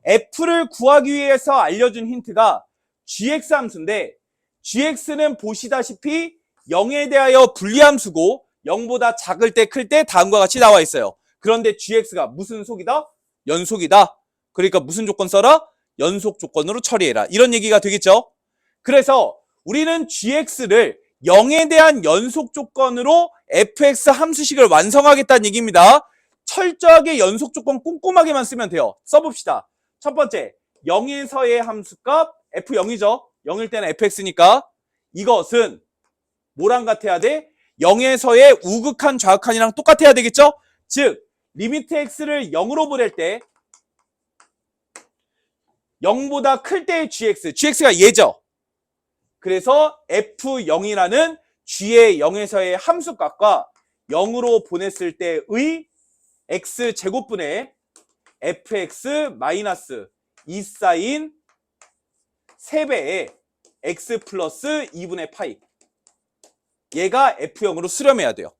f를 구하기 위해서 알려준 힌트가 gx 함수인데 gx는 보시다시피 0에 대하여 불리함수고 0보다 작을 때 클 때 다음과 같이 나와 있어요. 그런데 gx가 무슨 속이다? 연속이다. 그러니까 무슨 조건 써라? 연속 조건으로 처리해라. 이런 얘기가 되겠죠? 그래서 우리는 gx를 0에 대한 연속 조건으로 fx 함수식을 완성하겠다는 얘기입니다. 철저하게 연속 조건 꼼꼼하게만 쓰면 돼요. 써봅시다. 첫 번째, 0에서의 함수값 f0이죠. 0일 때는 fx니까 이것은 뭐랑 같아야 돼? 0에서의 우극한 좌극한이랑 똑같아야 되겠죠? 즉 리미트 x를 0으로 보낼 때 0보다 클 때의 gx가 얘죠. 그래서 f0이라는 g의 0에서의 함수값과 0으로 보냈을 때의 x제곱분의 fx 마이너스 2사인 3배의 x 플러스 2분의 파이, 얘가 f0으로 수렴해야 돼요.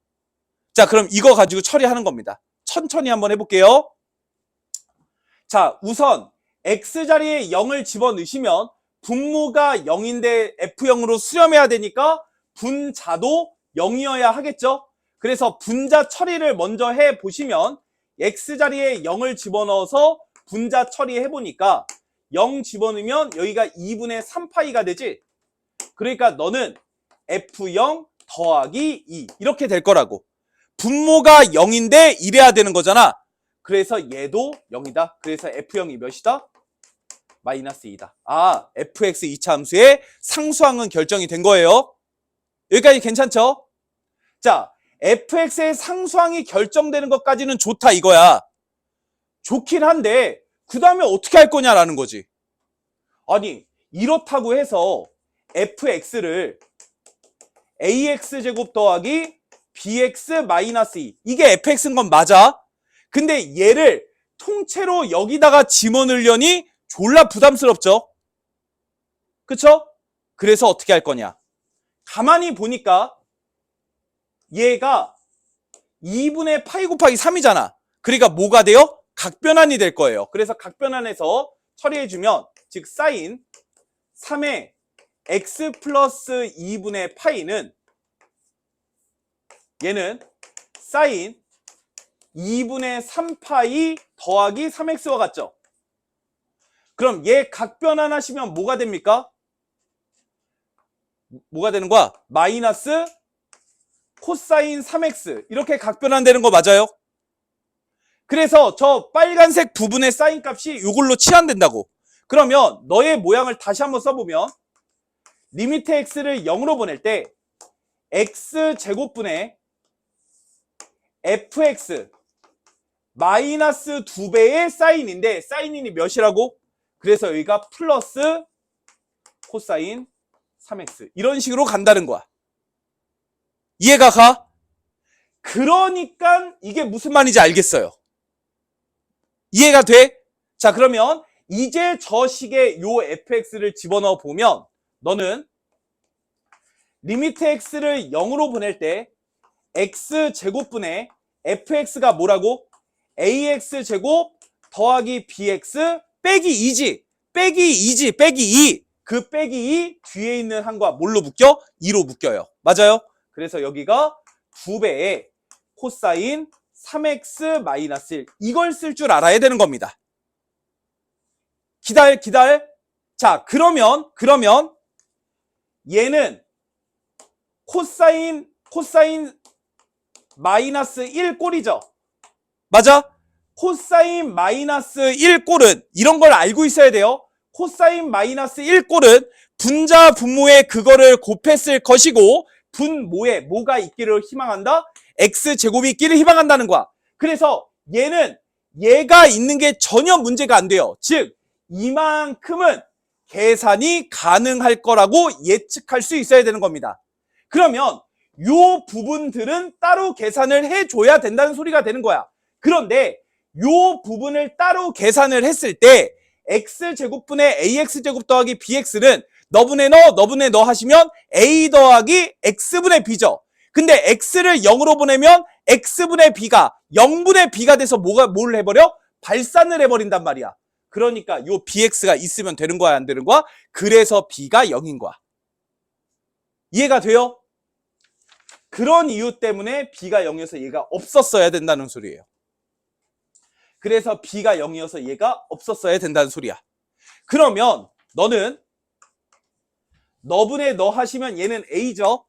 자, 그럼 이거 가지고 처리하는 겁니다. 천천히 한번 해볼게요. 자, 우선 x자리에 0을 집어넣으시면 분모가 0인데 f0으로 수렴해야 되니까 분자도 0이어야 하겠죠? 그래서 분자 처리를 먼저 해보시면 x자리에 0을 집어넣어서 분자 처리해보니까 0 집어넣으면 여기가 2분의 3파이가 되지? 그러니까 너는 f0 더하기 2 이렇게 될 거라고. 분모가 0인데 이래야 되는 거잖아. 그래서 얘도 0이다. 그래서 f0이 몇이다? 마이너스 2다. 아, fx 2차 함수의 상수항은 결정이 된 거예요. 여기까지 괜찮죠? 자, fx의 상수항이 결정되는 것까지는 좋다 이거야. 좋긴 한데 그 다음에 어떻게 할 거냐라는 거지. 아니, 이렇다고 해서 fx를 ax제곱 더하기 bx 마이너스 2 이게 fx인 건 맞아. 근데 얘를 통째로 여기다가 집어넣으려니 졸라 부담스럽죠? 그쵸? 그래서 어떻게 할 거냐? 가만히 보니까 얘가 2분의 파이 곱하기 3이잖아. 그러니까 뭐가 돼요? 각변환이 될 거예요. 그래서 각변환해서 처리해주면 즉 사인 3의 x 플러스 2분의 파이는 얘는 사인 2분의 3파이 더하기 3x와 같죠? 그럼 얘 각변환 하시면 뭐가 됩니까? 뭐가 되는 거야? 마이너스 코사인 3x 이렇게 각변환 되는 거 맞아요? 그래서 저 빨간색 부분의 사인 값이 이걸로 치환된다고. 그러면 너의 모양을 다시 한번 써보면 리미트 x를 0으로 보낼 때 x제곱분의 fx 마이너스 2배의 사인인데 사인이 몇이라고? 그래서 여기가 플러스 코사인 3x 이런 식으로 간다는 거야. 이해가 가? 그러니까 이게 무슨 말인지 알겠어요. 이해가 돼? 자, 그러면 이제 저 식에 요 fx를 집어넣어 보면 너는 리미트 x를 0으로 보낼 때 x제곱분의 fx가 뭐라고? ax제곱 더하기 bx 빼기 2지. 빼기 2지. 빼기 2. 그 빼기 2 뒤에 있는 한과 뭘로 묶여? 2로 묶여요. 맞아요? 그래서 여기가 2배의 코사인 3x 마이너스 1 이걸 쓸 줄 알아야 되는 겁니다. 기다려. 자, 그러면 얘는 코사인 마이너스 1 꼴이죠. 맞아? 코사인 마이너스 1 꼴은 이런 걸 알고 있어야 돼요. 코사인 마이너스 1 꼴은 분자 분모에 그거를 곱했을 것이고 분모에 뭐가 있기를 희망한다? x제곱이 있기를 희망한다는 거야. 그래서 얘는 얘가 있는 게 전혀 문제가 안 돼요. 즉 이만큼은 계산이 가능할 거라고 예측할 수 있어야 되는 겁니다. 그러면 요 부분들은 따로 계산을 해줘야 된다는 소리가 되는 거야. 그런데 요 부분을 따로 계산을 했을 때 x제곱분의 ax제곱 더하기 bx는 너분의 너 하시면 a 더하기 x분의 b죠. 근데 x를 0으로 보내면 x분의 b가 0분의 b가 돼서 뭘 해버려? 발산을 해버린단 말이야. 그러니까 요 bx가 있으면 되는 거야, 안 되는 거야? 그래서 b가 0인 거야. 이해가 돼요? 그런 이유 때문에 b가 0이어서 얘가 없었어야 된다는 소리예요. 그래서 b가 0이어서 얘가 없었어야 된다는 소리야. 그러면 너는 너분의 너 하시면 얘는 a죠.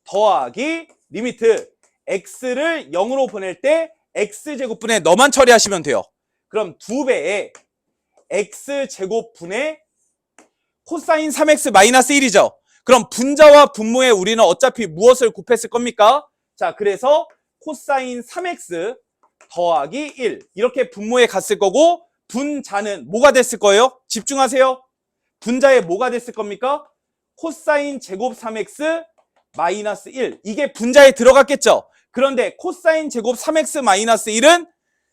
더하기 리미트 x를 0으로 보낼 때 x제곱분의 너만 처리하시면 돼요. 그럼 2배의 x제곱분의 코사인 3x 마이너스 1이죠. 그럼 분자와 분모에 우리는 어차피 무엇을 곱했을 겁니까? 자, 그래서 코사인 3x 더하기 1 이렇게 분모에 갔을 거고 분자는 뭐가 됐을 거예요? 집중하세요. 분자에 뭐가 됐을 겁니까? 코사인 제곱 3x 마이너스 1 이게 분자에 들어갔겠죠. 그런데 코사인 제곱 3x 마이너스 1은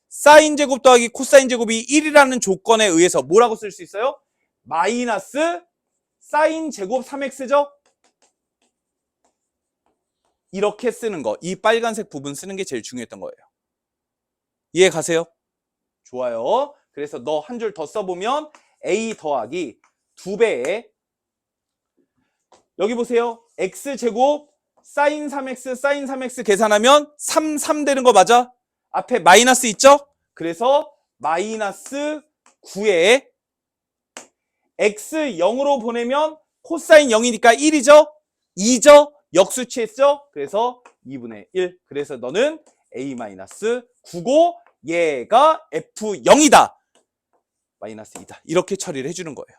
사인 제곱 더하기 코사인 제곱이 1이라는 조건에 의해서 뭐라고 쓸 수 있어요? 마이너스 사인 제곱 3x죠. 이렇게 쓰는 거, 이 빨간색 부분 쓰는 게 제일 중요했던 거예요. 이해 가세요? 좋아요. 그래서 너 한 줄 더 써보면 a 더하기 2배에 여기 보세요. x제곱 사인 3x 계산하면 3 되는 거 맞아? 앞에 마이너스 있죠? 그래서 마이너스 9에 x 0으로 보내면 코사인 0이니까 1이죠? 2죠? 역수치했죠? 그래서 2분의 1. 그래서 너는 a-9고 얘가 f0이다. 마이너스 2다. 이렇게 처리를 해주는 거예요.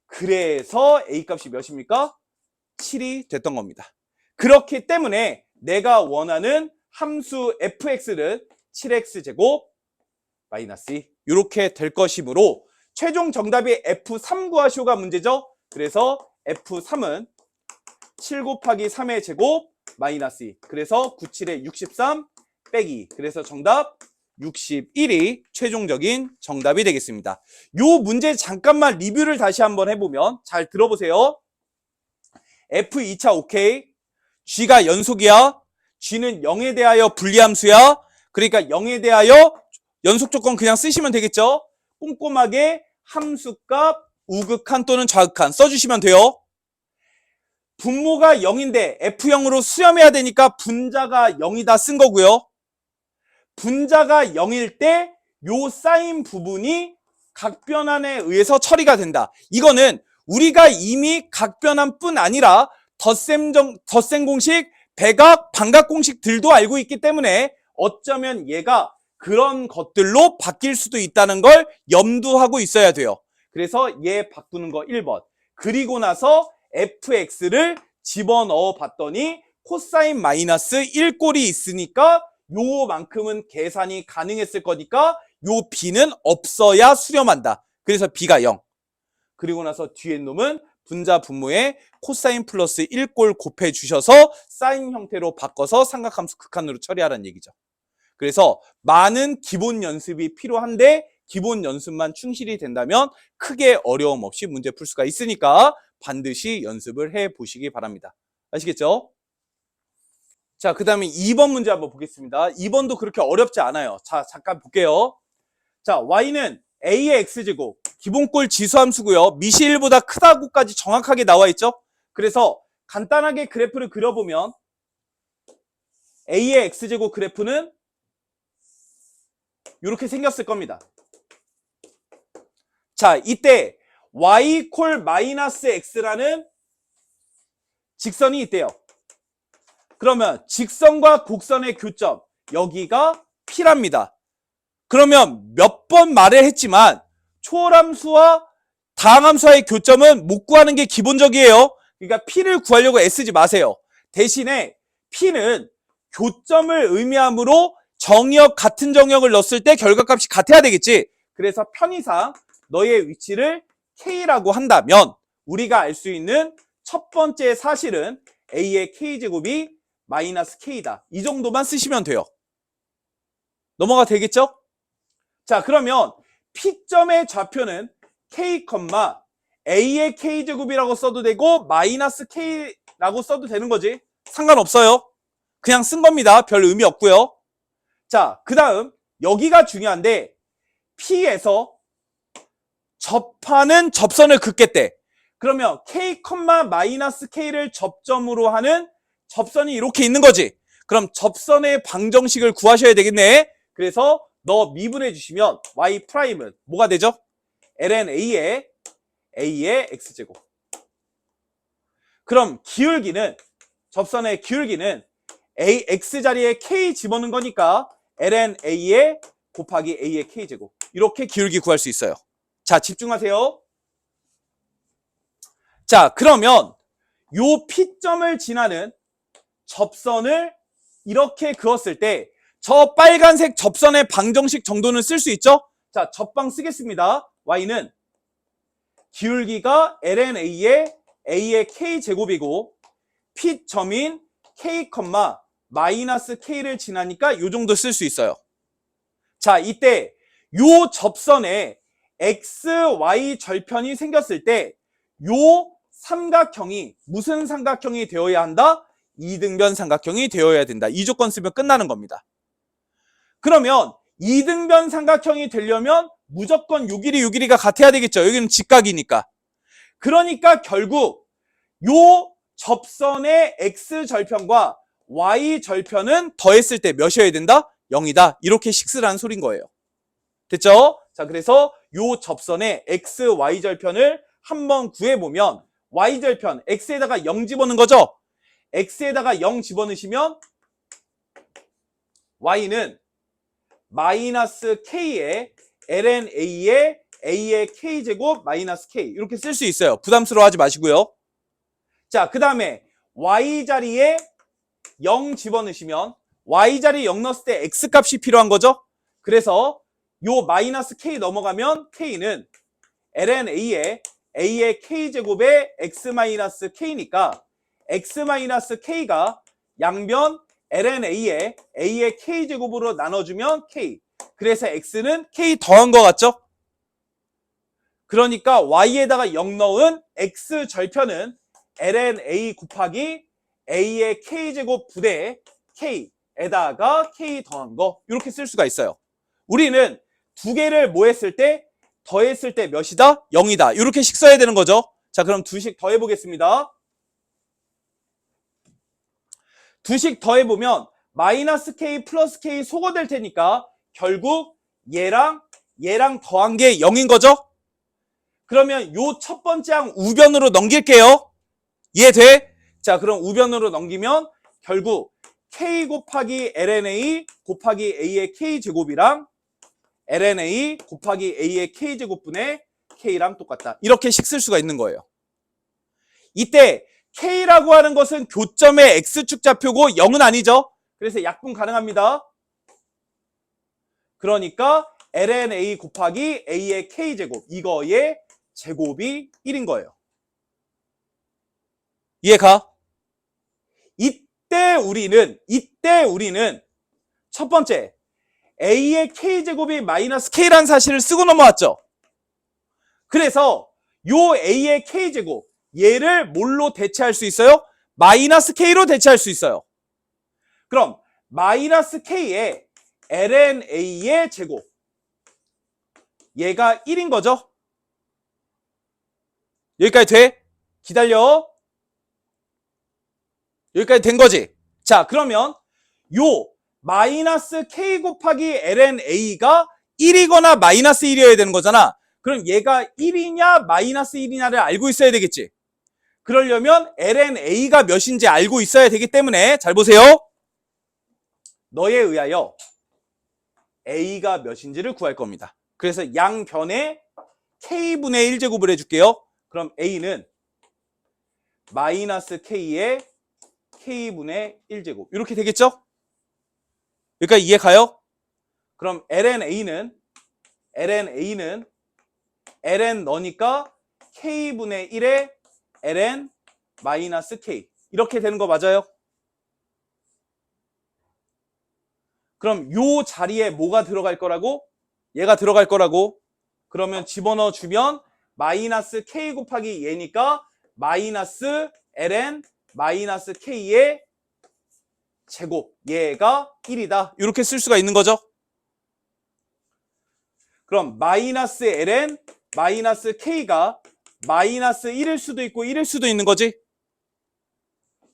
그래서 a 값이 몇입니까? 7이 됐던 겁니다. 그렇기 때문에 내가 원하는 함수 fx는 7x제곱 마이너스 2 이렇게 될 것이므로 최종 정답이 F3 구하시오가 문제죠. 그래서 F3은 7 곱하기 3의 제곱 마이너스 2 그래서 9, 7에 63 빼기 그래서 정답 61이 최종적인 정답이 되겠습니다. 요 문제 잠깐만 리뷰를 다시 한번 해보면 잘 들어보세요. F 2차 오케이. G가 연속이야. G는 0에 대하여 불리함수야. 그러니까 0에 대하여 연속 조건 그냥 쓰시면 되겠죠. 꼼꼼하게 함수값 우극한 또는 좌극한 써주시면 돼요. 분모가 0인데 F0으로 수렴해야 되니까 분자가 0이다 쓴 거고요. 분자가 0일 때 요 사인 부분이 각변환에 의해서 처리가 된다. 이거는 우리가 이미 각변환뿐 아니라 덧셈 공식, 백악, 반각 공식들도 알고 있기 때문에 어쩌면 얘가 그런 것들로 바뀔 수도 있다는 걸 염두하고 있어야 돼요. 그래서 얘 바꾸는 거 1번. 그리고 나서 fx를 집어넣어 봤더니 코사인 마이너스 1꼴이 있으니까 요만큼은 계산이 가능했을 거니까 요 b는 없어야 수렴한다. 그래서 b가 0. 그리고 나서 뒤에 놈은 분자 분모에 코사인 플러스 1꼴 곱해 주셔서 사인 형태로 바꿔서 삼각함수 극한으로 처리하라는 얘기죠. 그래서 많은 기본 연습이 필요한데 기본 연습만 충실히 된다면 크게 어려움 없이 문제 풀 수가 있으니까 반드시 연습을 해 보시기 바랍니다. 아시겠죠? 자, 그 다음에 2번 문제 한번 보겠습니다. 2번도 그렇게 어렵지 않아요. 자, 잠깐 볼게요. 자, y는 a의 x제곱 기본꼴 지수함수고요. 미시 1보다 크다고까지 정확하게 나와 있죠. 그래서 간단하게 그래프를 그려보면 a의 x제곱 그래프는 이렇게 생겼을 겁니다. 자, 이때 y 콜 마이너스 x라는 직선이 있대요. 그러면 직선과 곡선의 교점 여기가 P랍니다. 그러면 몇 번 말을 했지만 초월함수와 다항함수와의 교점은 못 구하는 게 기본적이에요. 그러니까 P를 구하려고 애쓰지 마세요. 대신에 P는 교점을 의미하므로 정역 같은 정역을 넣었을 때 결과값이 같아야 되겠지. 그래서 편의상 너의 위치를 K라고 한다면 우리가 알 수 있는 첫 번째 사실은 A의 K제곱이 마이너스 K다. 이 정도만 쓰시면 돼요. 넘어가 되겠죠? 자, 그러면 P점의 좌표는 K, A의 K제곱이라고 써도 되고 마이너스 K라고 써도 되는 거지. 상관없어요. 그냥 쓴 겁니다. 별 의미 없고요. 자, 그 다음 여기가 중요한데 P에서 접하는 접선을 긋겠대. 그러면 k, 마이너스 k를 접점으로 하는 접선이 이렇게 있는 거지. 그럼 접선의 방정식을 구하셔야 되겠네. 그래서 너 미분해 주시면 y 프라임은 뭐가 되죠? ln a의 x제곱. 그럼 기울기는, 접선의 기울기는 x 자리에 k 집어넣은 거니까 ln a의 곱하기 a의 k제곱. 이렇게 기울기 구할 수 있어요. 자, 집중하세요. 자, 그러면 요 P점을 지나는 접선을 이렇게 그었을 때 저 빨간색 접선의 방정식 정도는 쓸 수 있죠? 자, 접방 쓰겠습니다. y는 기울기가 ln a의 k제곱이고 P점인 k, 마이너스 k를 지나니까 요 정도 쓸 수 있어요. 자, 이때 요 접선에 x, y 절편이 생겼을 때 요 삼각형이 무슨 삼각형이 되어야 한다? 이등변 삼각형이 되어야 된다. 이 조건 쓰면 끝나는 겁니다. 그러면 이등변 삼각형이 되려면 무조건 요 길이가 같아야 되겠죠. 여기는 직각이니까. 그러니까 결국 요 접선의 x절편과 y절편은 더했을 때 몇이어야 된다? 0이다. 이렇게 식스라는 소린 거예요. 됐죠? 자, 그래서 요 접선의 x, y절편을 한번 구해보면 y절편, x에다가 0 집어넣은 거죠? x에다가 0 집어넣으시면 y는 마이너스 k의 ln a의 k제곱 마이너스 k 이렇게 쓸 수 있어요. 부담스러워하지 마시고요. 자, 그 다음에 y자리에 0 집어넣으시면 y자리에 0 넣었을 때 x값이 필요한 거죠? 그래서 요 마이너스 k 넘어가면 k는 ln a의 k제곱에 x 마이너스 k니까 x 마이너스 k가 양변 ln a의 k제곱으로 나눠주면 k. 그래서 x는 k 더한 거 같죠? 그러니까 y에다가 0 넣은 x 절편은 ln a 곱하기 a의 k제곱 부대 k에다가 k 더한 거 이렇게 쓸 수가 있어요. 우리는 두 개를 뭐 했을 때? 더했을 때 몇이다? 0이다. 이렇게 식 써야 되는 거죠. 자, 그럼 두식 더해보겠습니다. 두식 더해보면 마이너스 k 플러스 k 소거될 테니까 결국 얘랑 더한 게 0인 거죠? 그러면 요 첫 번째 항 우변으로 넘길게요. 이해돼? 자, 그럼 우변으로 넘기면 결국 k 곱하기 ln a 곱하기 a의 k제곱이랑 ln a 곱하기 a의 k제곱분의 k랑 똑같다. 이렇게 식 쓸 수가 있는 거예요. 이때 k라고 하는 것은 교점의 x축 좌표고 0은 아니죠. 그래서 약분 가능합니다. 그러니까 ln a 곱하기 a의 k제곱 이거의 제곱이 1인 거예요. 이해가? 이때 우리는 첫 번째 a의 k제곱이 마이너스 k라는 사실을 쓰고 넘어왔죠. 그래서 요 a의 k제곱 얘를 뭘로 대체할 수 있어요? 마이너스 k로 대체할 수 있어요. 그럼 마이너스 k의 ln a의 제곱 얘가 1인 거죠. 여기까지 돼? 기다려. 여기까지 된 거지. 자, 그러면 요 마이너스 k 곱하기 ln a가 1이거나 마이너스 1이어야 되는 거잖아. 그럼 얘가 1이냐 마이너스 1이냐를 알고 있어야 되겠지. 그러려면 ln a가 몇인지 알고 있어야 되기 때문에 잘 보세요. 너에 의하여 a가 몇인지를 구할 겁니다. 그래서 양변에 k분의 1제곱을 해줄게요. 그럼 a는 마이너스 k의 k분의 1제곱 이렇게 되겠죠? 여기까지 이해 가요? 그럼 ln a는 ln 너니까 k분의 1에 ln 마이너스 k 이렇게 되는 거 맞아요? 그럼 요 자리에 뭐가 들어갈 거라고? 얘가 들어갈 거라고? 그러면 집어넣어 주면 마이너스 k 곱하기 얘니까 마이너스 ln 마이너스 k의 제곱 얘가 1이다. 이렇게 쓸 수가 있는 거죠. 그럼 마이너스 ln 마이너스 K가 마이너스 1일 수도 있고 1일 수도 있는 거지.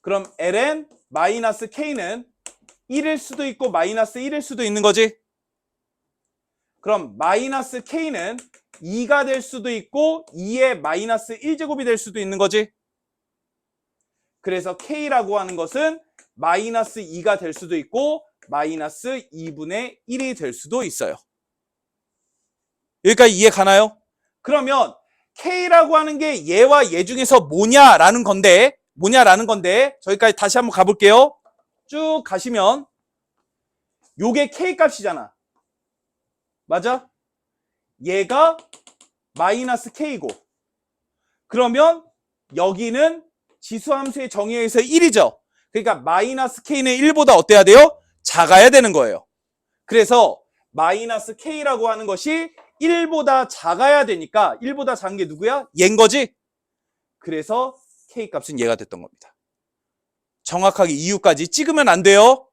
그럼 ln 마이너스 K는 1일 수도 있고 마이너스 1일 수도 있는 거지. 그럼 마이너스 K는 2가 될 수도 있고 2의 마이너스 1제곱이 될 수도 있는 거지. 그래서 K라고 하는 것은 마이너스 2가 될 수도 있고 마이너스 2분의 1이 될 수도 있어요. 여기까지 이해 가나요? 그러면 K라고 하는 게 얘와 얘 중에서 뭐냐라는 건데 저기까지 다시 한번 가볼게요. 쭉 가시면 요게 K 값이잖아. 맞아? 얘가 마이너스 K고 그러면 여기는 지수함수의 정의에 의해서 1이죠. 그러니까 마이너스 K는 1보다 어때야 돼요? 작아야 되는 거예요. 그래서 마이너스 K라고 하는 것이 1보다 작아야 되니까 1보다 작은 게 누구야? 얘인 거지? 그래서 K 값은 얘가 됐던 겁니다. 정확하게 이유까지 찍으면 안 돼요.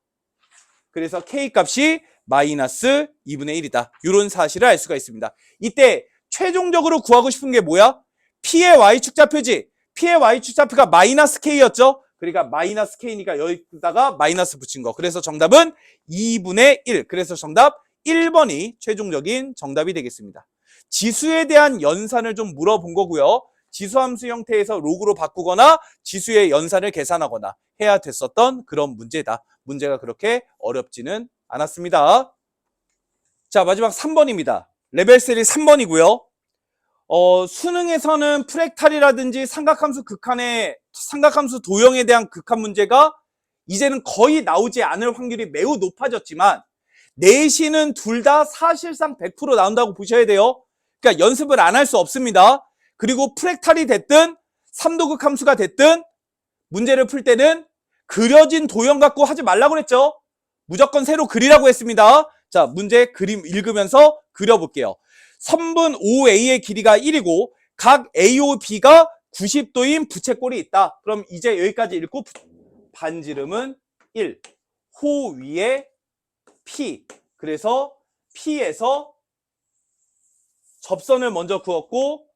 그래서 K 값이 마이너스 2분의 1이다. 이런 사실을 알 수가 있습니다. 이때 최종적으로 구하고 싶은 게 뭐야? P의 Y축좌표지. P의 Y축좌표가 마이너스 K였죠. 그러니까 마이너스 K니까 여기다가 마이너스 붙인 거. 그래서 정답은 2분의 1. 그래서 정답 1번이 최종적인 정답이 되겠습니다. 지수에 대한 연산을 좀 물어본 거고요. 지수함수 형태에서 로그로 바꾸거나 지수의 연산을 계산하거나 해야 됐었던 그런 문제다. 문제가 그렇게 어렵지는 않았습니다. 자, 마지막 3번입니다. 레벨 셀이 3번이고요. 수능에서는 프랙탈이라든지 삼각함수 극한의 삼각함수 도형에 대한 극한 문제가 이제는 거의 나오지 않을 확률이 매우 높아졌지만 내신은 둘 다 사실상 100% 나온다고 보셔야 돼요. 그러니까 연습을 안 할 수 없습니다. 그리고 프랙탈이 됐든 삼도극 함수가 됐든 문제를 풀 때는 그려진 도형 갖고 하지 말라고 그랬죠. 무조건 새로 그리라고 했습니다. 자, 문제 그림 읽으면서 그려볼게요. 선분 OA의 길이가 1이고 각 AOB가 90도인 부채꼴이 있다. 그럼 이제 여기까지 읽고 반지름은 1, 호 위에 P. 그래서 P에서 접선을 먼저 그었고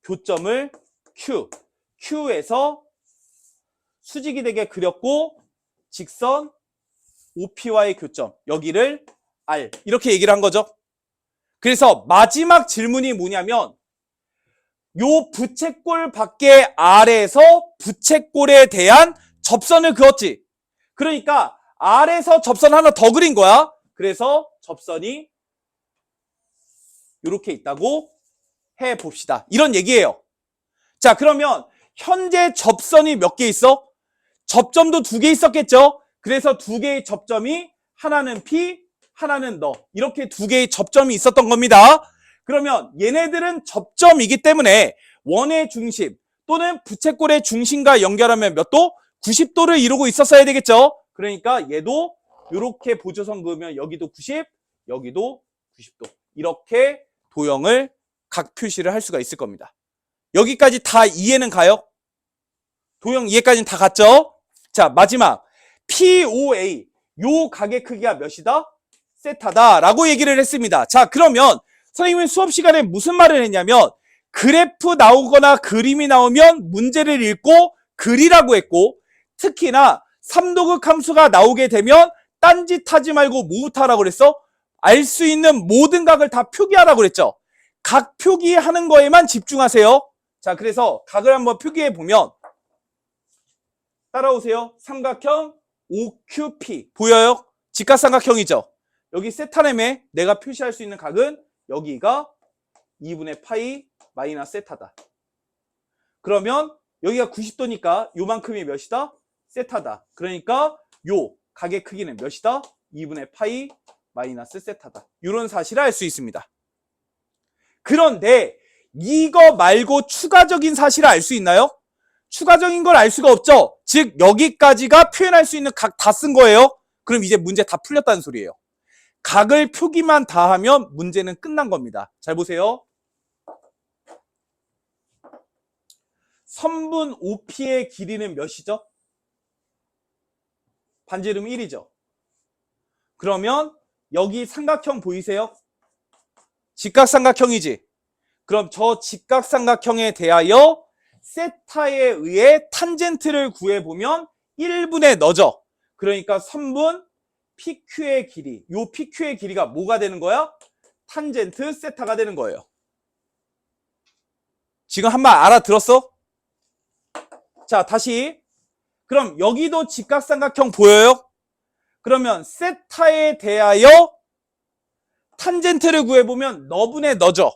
교점을 Q. Q에서 수직이 되게 그렸고 직선 OP와의 교점. 여기를 R. 이렇게 얘기를 한 거죠. 그래서 마지막 질문이 뭐냐면 요 부채꼴 밖에 R에서 부채꼴에 대한 접선을 그었지. 그러니까 R에서 접선 하나 더 그린 거야. 그래서 접선이 이렇게 있다고 해봅시다. 이런 얘기예요. 자, 그러면 현재 접선이 몇 개 있어? 접점도 2개 있었겠죠? 그래서 2개의 접점이 하나는 P, 하나는 너. 이렇게 2개의 접점이 있었던 겁니다. 그러면 얘네들은 접점이기 때문에 원의 중심 또는 부채꼴의 중심과 연결하면 몇 도? 90도를 이루고 있었어야 되겠죠? 그러니까 얘도 이렇게 보조선 그으면 여기도 90, 여기도 90도. 이렇게 도형을 각 표시를 할 수가 있을 겁니다. 여기까지 다 이해는 가요? 도형 이해까지는 다 갔죠? 자, 마지막 POA 요 각의 크기가 몇이다? 세타다 라고 얘기를 했습니다. 자, 그러면 선생님은 수업 시간에 무슨 말을 했냐면 그래프 나오거나 그림이 나오면 문제를 읽고 그리라고 했고 특히나 삼도극 함수가 나오게 되면 딴짓하지 말고 뭐부터 하라고 그랬어? 알 수 있는 모든 각을 다 표기하라고 그랬죠. 각 표기하는 거에만 집중하세요. 자, 그래서 각을 한번 표기해 보면 따라오세요. 삼각형 OQP 보여요? 직각삼각형이죠. 여기 세타램에 내가 표시할 수 있는 각은 여기가 2분의 파이 마이너스 세타다. 그러면 여기가 90도니까 요만큼이 몇이다? 세타다. 그러니까 요 각의 크기는 몇이다? 2분의 파이 마이너스 세타다. 이런 사실을 알 수 있습니다. 그런데 이거 말고 추가적인 사실을 알 수 있나요? 추가적인 걸 알 수가 없죠. 즉 여기까지가 표현할 수 있는 각 다 쓴 거예요. 그럼 이제 문제 다 풀렸다는 소리예요. 각을 표기만 다 하면 문제는 끝난 겁니다. 잘 보세요. 선분 OP의 길이는 몇이죠? 반지름 1이죠. 그러면 여기 삼각형 보이세요? 직각삼각형이지. 그럼 저 직각삼각형에 대하여 세타에 의해 탄젠트를 구해보면 1분의 너죠. 그러니까 3분 PQ의 길이, 요 PQ의 길이가 뭐가 되는 거야? 탄젠트 세타가 되는 거예요. 지금 한 말 알아들었어? 자, 다시. 그럼 여기도 직각삼각형 보여요? 그러면 세타에 대하여 탄젠트를 구해보면 너분의 너죠.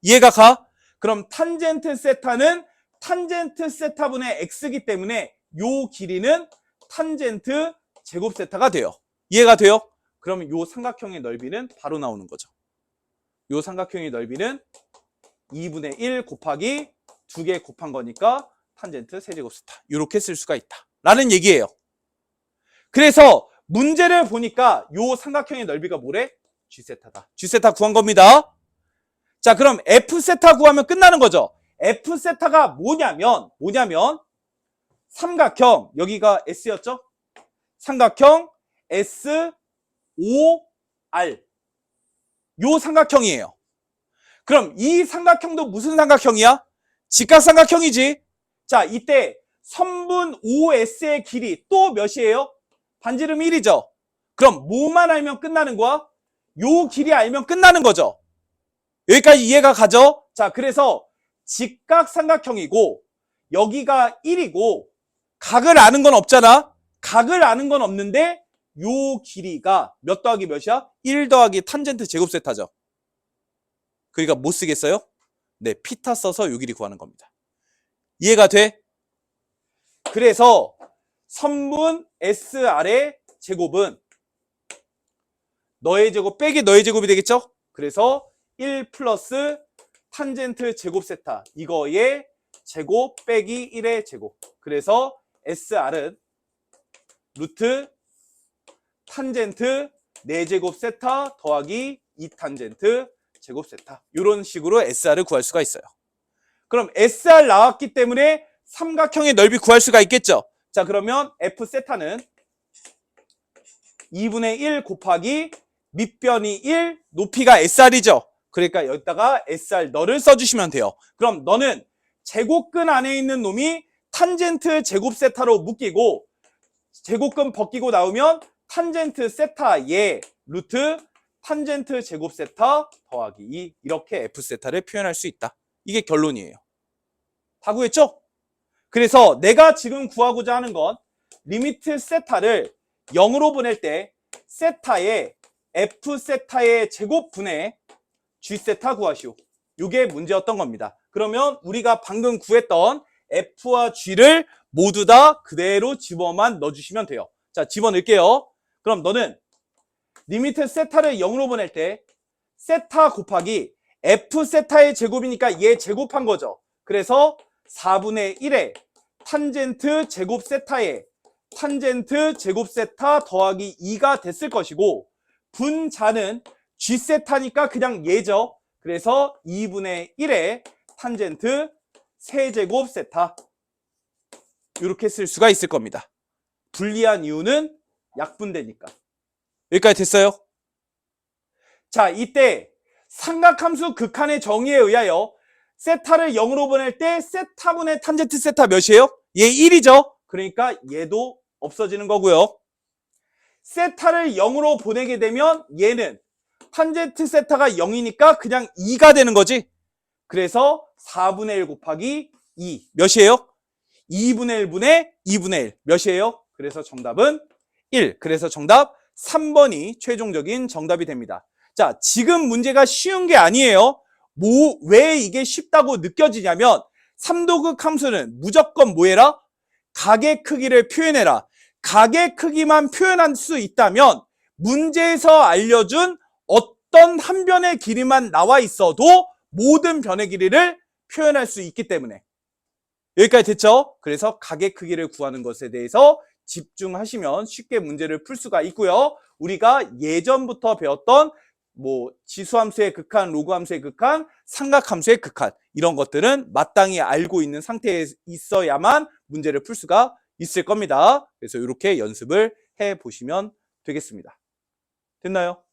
이해가 가? 그럼 탄젠트 세타는 탄젠트 세타분의 x이기 때문에 요 길이는 탄젠트 제곱 세타가 돼요. 이해가 돼요? 그러면 요 삼각형의 넓이는 바로 나오는 거죠. 요 삼각형의 넓이는 2분의 1 곱하기 2개 곱한 거니까 탄젠트 세제곱 세타. 이렇게 쓸 수가 있다. 라는 얘기예요. 그래서 문제를 보니까 요 삼각형의 넓이가 뭐래? G세타다. G세타 구한 겁니다. 자, 그럼 F세타 구하면 끝나는 거죠. F세타가 뭐냐면 삼각형, 여기가 S였죠? 삼각형 SOR 요 삼각형이에요. 그럼 이 삼각형도 무슨 삼각형이야? 직각삼각형이지. 자, 이때 선분 OS의 길이 또 몇이에요? 반지름 1이죠. 그럼 뭐만 알면 끝나는 거야? 요 길이 알면 끝나는 거죠. 여기까지 이해가 가죠? 자, 그래서 직각삼각형이고 여기가 1이고 각을 아는 건 없잖아. 각을 아는 건 없는데 요 길이가 몇 더하기 몇이야? 1 더하기 탄젠트 제곱 세타죠. 그러니까 못 쓰겠어요? 네, 피타 써서 요 길이 구하는 겁니다. 이해가 돼? 그래서 선분 SR의 제곱은 너의 제곱 빼기 너의 제곱이 되겠죠? 그래서 1 플러스 탄젠트 제곱 세타 이거의 제곱 빼기 1의 제곱. 그래서 SR은 루트 탄젠트 4제곱 세타 더하기 2탄젠트 제곱 세타. 이런 식으로 SR을 구할 수가 있어요. 그럼 SR 나왔기 때문에 삼각형의 넓이 구할 수가 있겠죠. 자, 그러면 F 세타는 2분의 1 곱하기 밑변이 1, 높이가 SR이죠. 그러니까 여기다가 SR 너를 써주시면 돼요. 그럼 너는 제곱근 안에 있는 놈이 탄젠트 제곱 세타로 묶이고 제곱근 벗기고 나오면 탄젠트 세타의 루트 탄젠트 제곱 세타 더하기 2 이렇게 F 세타를 표현할 수 있다. 이게 결론이에요. 다 구했죠? 그래서 내가 지금 구하고자 하는 건 리미트 세타를 0으로 보낼 때 세타의 F 세타의 제곱분의 G 세타 구하시오. 이게 문제였던 겁니다. 그러면 우리가 방금 구했던 F와 G를 모두 다 그대로 집어만 넣어주시면 돼요. 자, 집어넣을게요. 그럼 너는 리미트 세타를 0으로 보낼 때 세타 곱하기 F 세타의 제곱이니까 얘 제곱한 거죠. 그래서 4분의 1에 탄젠트 제곱 세타에 탄젠트 제곱 세타 더하기 2가 됐을 것이고 분자는 G 세타니까 그냥 얘죠. 그래서 2분의 1에 탄젠트 세제곱 세타 이렇게 쓸 수가 있을 겁니다. 불리한 이유는 약분되니까. 여기까지 됐어요? 자, 이때 삼각함수 극한의 정의에 의하여 세타를 0으로 보낼 때 세타분의 탄젠트 세타 몇이에요? 얘 1이죠? 그러니까 얘도 없어지는 거고요. 세타를 0으로 보내게 되면 얘는 탄젠트 세타가 0이니까 그냥 2가 되는 거지. 그래서 4분의 1 곱하기 2 몇이에요? 2분의 1분의 2분의 1 몇이에요? 그래서 정답은 1. 그래서 정답 3번이 최종적인 정답이 됩니다. 자, 지금 문제가 쉬운 게 아니에요. 왜 이게 쉽다고 느껴지냐면 삼도극 함수는 무조건 뭐 해라? 각의 크기를 표현해라. 각의 크기만 표현할 수 있다면 문제에서 알려준 어떤 한 변의 길이만 나와 있어도 모든 변의 길이를 표현할 수 있기 때문에 여기까지 됐죠? 그래서 각의 크기를 구하는 것에 대해서 집중하시면 쉽게 문제를 풀 수가 있고요. 우리가 예전부터 배웠던 지수함수의 극한, 로그함수의 극한, 삼각함수의 극한 이런 것들은 마땅히 알고 있는 상태에 있어야만 문제를 풀 수가 있을 겁니다. 그래서 이렇게 연습을 해 보시면 되겠습니다. 됐나요?